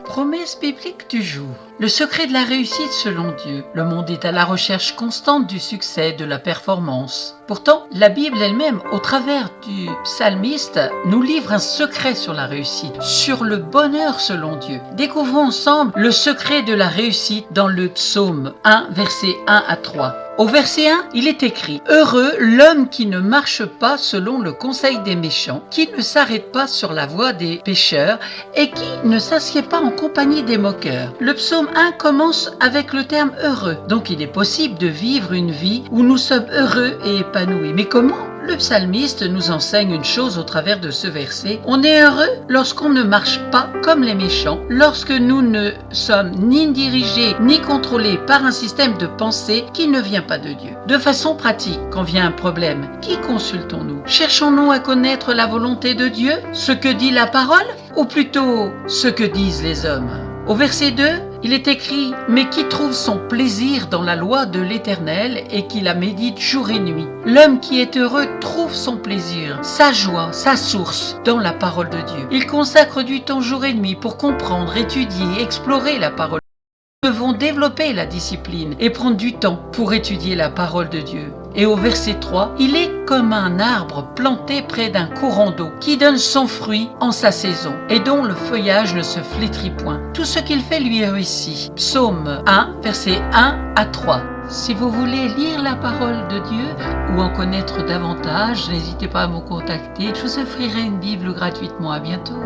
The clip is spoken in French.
Promesse biblique du jour. Le secret de la réussite selon Dieu. Le monde est à la recherche constante du succès, de la performance. Pourtant, la Bible elle-même, au travers du psalmiste, nous livre un secret sur la réussite, sur le bonheur selon Dieu. Découvrons ensemble le secret de la réussite dans le psaume 1, versets 1 à 3. Au verset 1, il est écrit « Heureux l'homme qui ne marche pas selon le conseil des méchants, qui ne s'arrête pas sur la voie des pécheurs et qui ne s'assied pas en compagnie des moqueurs. » Le psaume 1 commence avec le terme « heureux ». Donc il est possible de vivre une vie où nous sommes heureux et épanouis. Mais comment ? Le psalmiste nous enseigne une chose au travers de ce verset. On est heureux lorsqu'on ne marche pas comme les méchants, lorsque nous ne sommes ni dirigés ni contrôlés par un système de pensée qui ne vient pas de Dieu. De façon pratique, quand vient un problème, qui consultons-nous ? Cherchons-nous à connaître la volonté de Dieu, ce que dit la parole, ou plutôt ce que disent les hommes ? Au verset 2, il est écrit « Mais qui trouve son plaisir dans la loi de l'Éternel et qui la médite jour et nuit. L'homme qui est heureux trouve son plaisir, sa joie, sa source dans la parole de Dieu. Il consacre du temps jour et nuit pour comprendre, étudier, explorer la parole. Nous devons développer la discipline et prendre du temps pour étudier la parole de Dieu. » Et au verset 3, il est comme un arbre planté près d'un courant d'eau qui donne son fruit en sa saison et dont le feuillage ne se flétrit point. Tout ce qu'il fait lui réussit. Psaume 1, versets 1 à 3. Si vous voulez lire la parole de Dieu ou en connaître davantage, n'hésitez pas à me contacter. Je vous offrirai une Bible gratuitement. À bientôt.